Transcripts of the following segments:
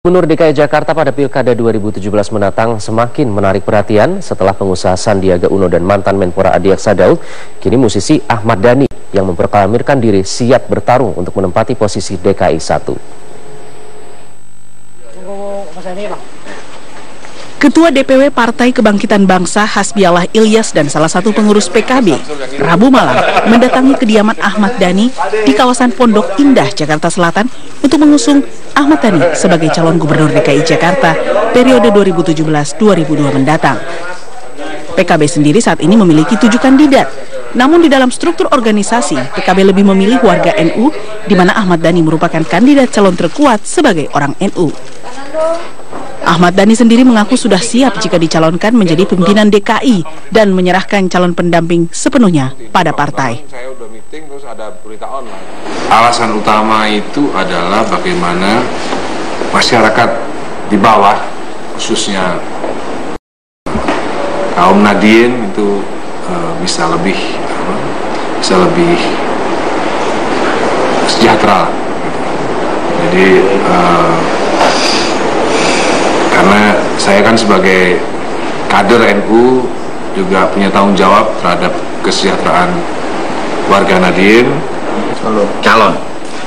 Gubernur DKI Jakarta pada Pilkada 2017 mendatang semakin menarik perhatian setelah pengusaha Sandiaga Uno dan mantan Menpora Adiaksa Daud, kini musisi Ahmad Dhani yang memproklamirkan diri siap bertarung untuk menempati posisi DKI 1. Ketua DPW Partai Kebangkitan Bangsa Hasbiallah Ilyas dan salah satu pengurus PKB Rabu malam mendatangi kediaman Ahmad Dhani di kawasan Pondok Indah, Jakarta Selatan untuk mengusung Ahmad Dhani sebagai calon gubernur DKI Jakarta periode 2017-2022 mendatang. PKB sendiri saat ini memiliki 7 kandidat. Namun di dalam struktur organisasi, PKB lebih memilih warga NU, di mana Ahmad Dhani merupakan kandidat calon terkuat sebagai orang NU. Ahmad Dhani sendiri mengaku sudah siap jika dicalonkan menjadi pimpinan DKI dan menyerahkan calon pendamping sepenuhnya pada partai. Saya udah meeting terus ada berita online. Alasan utama itu adalah bagaimana masyarakat di bawah, khususnya kaum Nahdien itu bisa lebih sejahtera. Jadi karena saya kan sebagai kader NU juga punya tanggung jawab terhadap kesejahteraan warga Nahdien. Calon,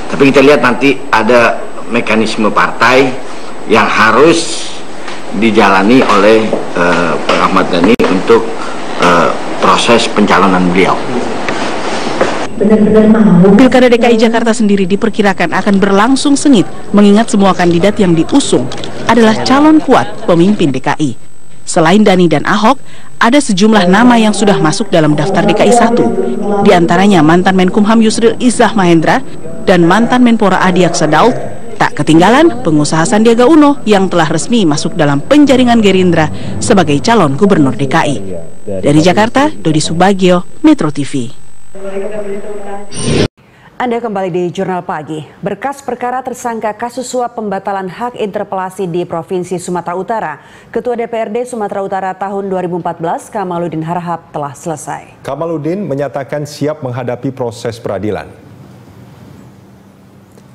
tapi kita lihat nanti ada mekanisme partai yang harus dijalani oleh Pak Ahmad Dhani untuk proses pencalonan beliau. Pilkada DKI Jakarta sendiri diperkirakan akan berlangsung sengit mengingat semua kandidat yang diusung adalah calon kuat pemimpin DKI. Selain Dhani dan Ahok, ada sejumlah nama yang sudah masuk dalam daftar DKI 1. Di antaranya mantan Menkumham Yusril Izzah Mahendra dan mantan Menpora Adiaksa Daud. Tak ketinggalan pengusaha Sandiaga Uno yang telah resmi masuk dalam penjaringan Gerindra sebagai calon gubernur DKI. Dari Jakarta, Dodi Subagio, Metro TV. Anda kembali di Jurnal Pagi. Berkas perkara tersangka kasus suap pembatalan hak interpelasi di Provinsi Sumatera Utara, Ketua DPRD Sumatera Utara tahun 2014, Kamaludin Harahap telah selesai. Kamaludin menyatakan siap menghadapi proses peradilan.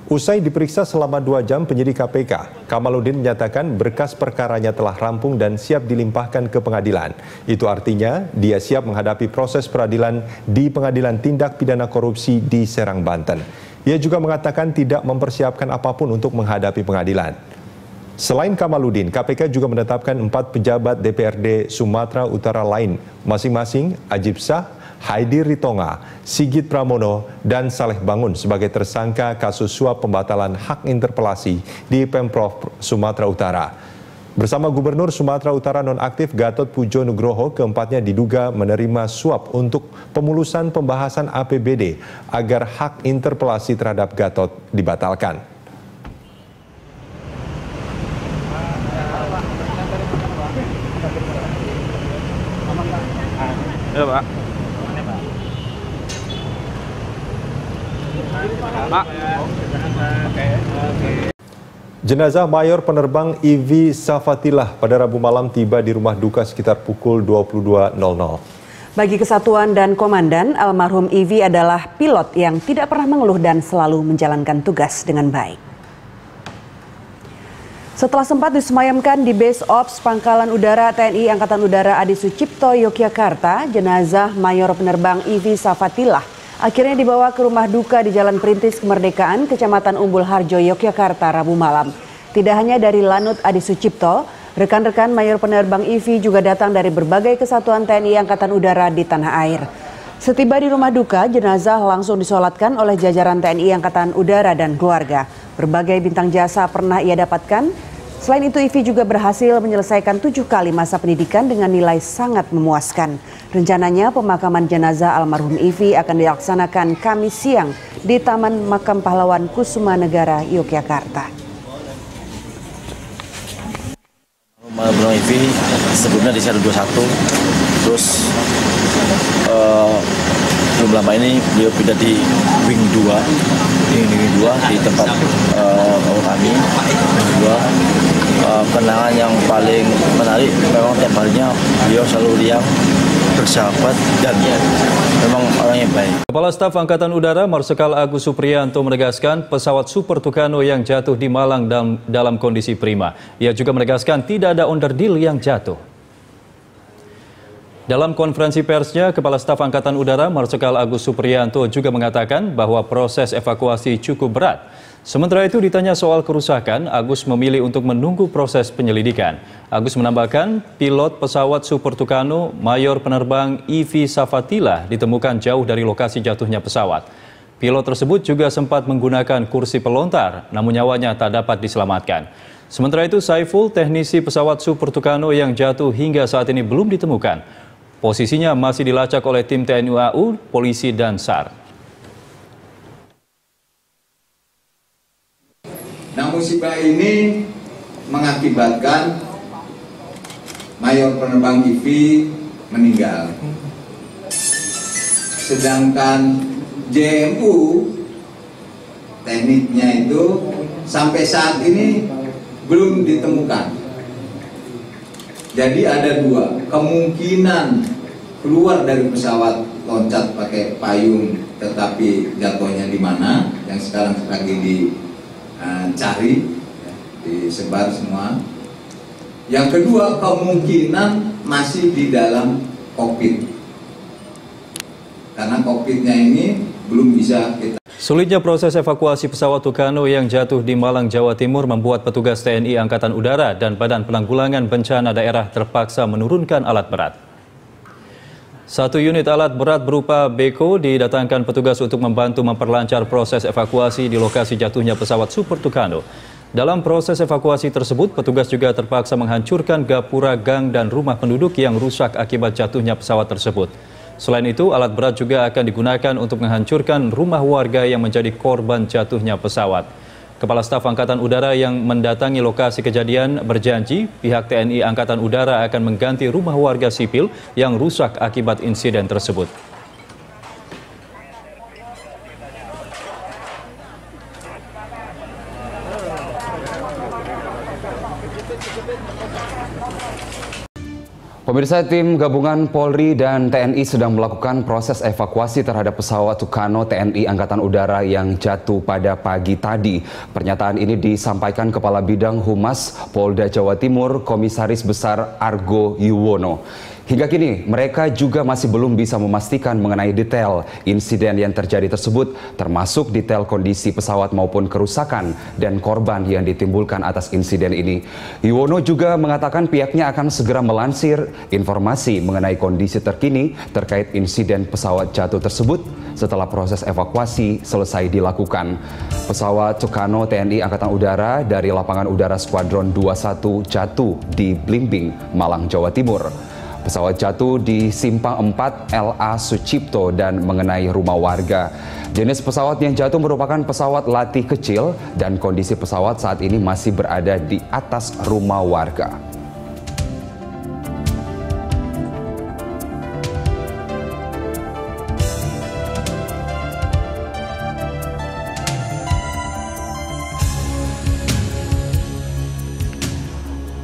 Usai diperiksa selama 2 jam penyidik KPK, Kamaludin menyatakan berkas perkaranya telah rampung dan siap dilimpahkan ke pengadilan. Itu artinya dia siap menghadapi proses peradilan di Pengadilan Tindak Pidana Korupsi di Serang, Banten. Ia juga mengatakan tidak mempersiapkan apapun untuk menghadapi pengadilan. Selain Kamaludin, KPK juga menetapkan 4 pejabat DPRD Sumatera Utara lain, masing-masing Ajib Shah, Haidi Ritonga, Sigit Pramono, dan Saleh Bangun sebagai tersangka kasus suap pembatalan hak interpelasi di Pemprov Sumatera Utara. Bersama Gubernur Sumatera Utara nonaktif Gatot Pujo Nugroho, keempatnya diduga menerima suap untuk pemulusan pembahasan APBD agar hak interpelasi terhadap Gatot dibatalkan. Ya, Pak. Jenazah Mayor Penerbang Ivi Safatillah pada Rabu malam tiba di rumah duka sekitar pukul 22.00. Bagi kesatuan dan komandan, almarhum Ivi adalah pilot yang tidak pernah mengeluh dan selalu menjalankan tugas dengan baik. Setelah sempat disemayamkan di Base Ops Pangkalan Udara TNI Angkatan Udara Adi Sucipto, Yogyakarta, jenazah Mayor Penerbang Ivi Safatillah akhirnya dibawa ke rumah duka di Jalan Perintis Kemerdekaan, Kecamatan Umbul Harjo, Yogyakarta, Rabu malam. Tidak hanya dari Lanut Adi Sucipto, rekan-rekan Mayor Penerbang Ivi juga datang dari berbagai kesatuan TNI Angkatan Udara di tanah air. Setiba di rumah duka, jenazah langsung disolatkan oleh jajaran TNI Angkatan Udara dan keluarga. Berbagai bintang jasa pernah ia dapatkan. Selain itu, Ivi juga berhasil menyelesaikan 7 kali masa pendidikan dengan nilai sangat memuaskan. Rencananya pemakaman jenazah almarhum Ivi akan dilaksanakan Kamis siang di Taman Makam Pahlawan Kusuma Negara, Yogyakarta. Almarhum Ivi sebelumnya di Sel 21, terus belum lama ini beliau pindah di Wing 2 di tempat kami. Kenangan yang paling menarik memang tiap harinya beliau selalu riang bersahabat, dan memang orangnya baik. Kepala Staf Angkatan Udara Marsikal Agus Supriyanto menegaskan pesawat Super Tucano yang jatuh di Malang dalam kondisi prima. Ia juga menegaskan tidak ada onderdil yang jatuh. Dalam konferensi persnya, Kepala Staf Angkatan Udara Marsikal Agus Supriyanto juga mengatakan bahwa proses evakuasi cukup berat. Sementara itu ditanya soal kerusakan, Agus memilih untuk menunggu proses penyelidikan. Agus menambahkan, pilot pesawat Super Tucano Mayor Penerbang Ivi Safatila ditemukan jauh dari lokasi jatuhnya pesawat. Pilot tersebut juga sempat menggunakan kursi pelontar, namun nyawanya tak dapat diselamatkan. Sementara itu, Saiful, teknisi pesawat Super Tucano yang jatuh hingga saat ini belum ditemukan. Posisinya masih dilacak oleh tim TNI AU, polisi, dan SAR. Nah, musibah ini mengakibatkan Mayor Penerbang Ivi meninggal. Sedangkan JMU, tekniknya itu sampai saat ini belum ditemukan. Jadi ada dua kemungkinan keluar dari pesawat, loncat pakai payung, tetapi jatuhnya di mana, yang sekarang lagi dicari, disebar semua. Yang kedua, kemungkinan masih di dalam kokpit, karena kokpitnya ini belum bisa kita. Sulitnya proses evakuasi pesawat Tucano yang jatuh di Malang, Jawa Timur membuat petugas TNI Angkatan Udara dan Badan Penanggulangan Bencana Daerah terpaksa menurunkan alat berat. Satu unit alat berat berupa beko didatangkan petugas untuk membantu memperlancar proses evakuasi di lokasi jatuhnya pesawat Super Tucano. Dalam proses evakuasi tersebut, petugas juga terpaksa menghancurkan gapura, gang, dan rumah penduduk yang rusak akibat jatuhnya pesawat tersebut. Selain itu, alat berat juga akan digunakan untuk menghancurkan rumah warga yang menjadi korban jatuhnya pesawat. Kepala Staf Angkatan Udara yang mendatangi lokasi kejadian berjanji pihak TNI Angkatan Udara akan mengganti rumah warga sipil yang rusak akibat insiden tersebut. Pemirsa, tim gabungan Polri dan TNI sedang melakukan proses evakuasi terhadap pesawat Tucano TNI Angkatan Udara yang jatuh pada pagi tadi. Pernyataan ini disampaikan Kepala Bidang Humas Polda Jawa Timur, Komisaris Besar Argo Yuwono. Hingga kini, mereka juga masih belum bisa memastikan mengenai detail insiden yang terjadi tersebut, termasuk detail kondisi pesawat maupun kerusakan dan korban yang ditimbulkan atas insiden ini. Yuwono juga mengatakan pihaknya akan segera melansir informasi mengenai kondisi terkini terkait insiden pesawat jatuh tersebut setelah proses evakuasi selesai dilakukan. Pesawat Tucano TNI Angkatan Udara dari Lapangan Udara Skuadron 21 jatuh di Blimbing, Malang, Jawa Timur. Pesawat jatuh di Simpang 4 LA Sucipto dan mengenai rumah warga. Jenis pesawat yang jatuh merupakan pesawat latih kecil dan kondisi pesawat saat ini masih berada di atas rumah warga.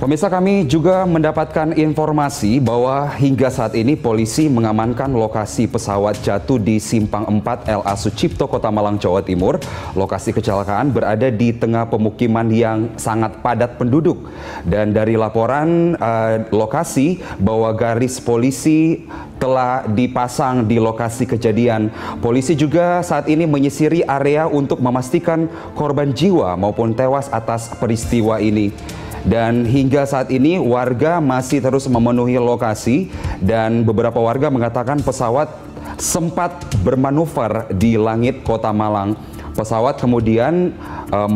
Pemirsa, kami juga mendapatkan informasi bahwa hingga saat ini polisi mengamankan lokasi pesawat jatuh di Simpang 4 LA Sucipto, Kota Malang, Jawa Timur. Lokasi kecelakaan berada di tengah pemukiman yang sangat padat penduduk. Dan dari laporan lokasi bahwa garis polisi telah dipasang di lokasi kejadian. Polisi juga saat ini menyisiri area untuk memastikan korban jiwa maupun tewas atas peristiwa ini. Dan hingga saat ini warga masih terus memenuhi lokasi dan beberapa warga mengatakan pesawat sempat bermanuver di langit Kota Malang. Pesawat kemudian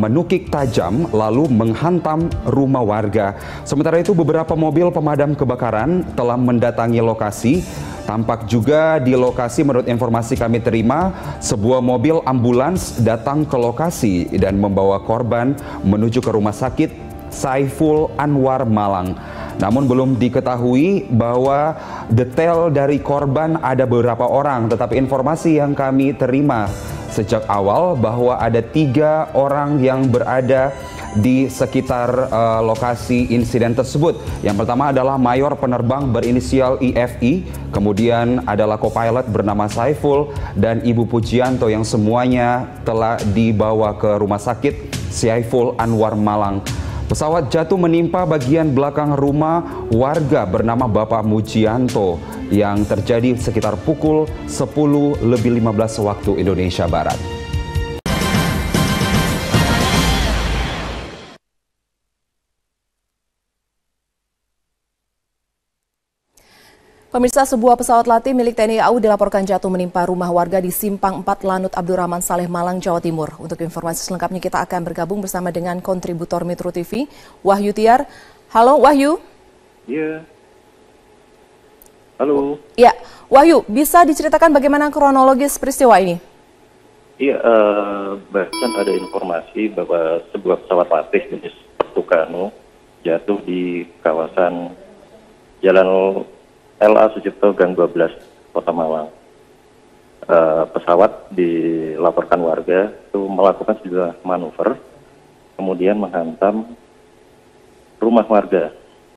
menukik tajam lalu menghantam rumah warga. Sementara itu beberapa mobil pemadam kebakaran telah mendatangi lokasi. Tampak juga di lokasi, menurut informasi kami terima, sebuah mobil ambulans datang ke lokasi dan membawa korban menuju ke rumah sakit Saiful Anwar Malang. Namun belum diketahui bahwa detail dari korban ada beberapa orang, tetapi informasi yang kami terima sejak awal bahwa ada 3 orang yang berada di sekitar lokasi insiden tersebut. Yang pertama adalah mayor penerbang berinisial IFI, kemudian adalah co-pilot bernama Saiful, dan Ibu Pujianto yang semuanya telah dibawa ke Rumah Sakit Saiful Anwar Malang. Pesawat jatuh menimpa bagian belakang rumah warga bernama Bapak Mujianto yang terjadi sekitar pukul 10.15 waktu Indonesia Barat. Pemirsa, sebuah pesawat latih milik TNI AU dilaporkan jatuh menimpa rumah warga di Simpang 4 Lanut Abdurrahman Saleh, Malang, Jawa Timur. Untuk informasi selengkapnya kita akan bergabung bersama dengan kontributor Metro TV, Wahyu Tiar. Halo Wahyu. Iya. Halo. Ya, Wahyu, bisa diceritakan bagaimana kronologis peristiwa ini? Iya, bahkan ada informasi bahwa sebuah pesawat latih jenis Tucano jatuh di kawasan Jalan LA Sucipto Gang 12, Kota Malang. Pesawat dilaporkan warga itu melakukan sejumlah manuver, kemudian menghantam rumah warga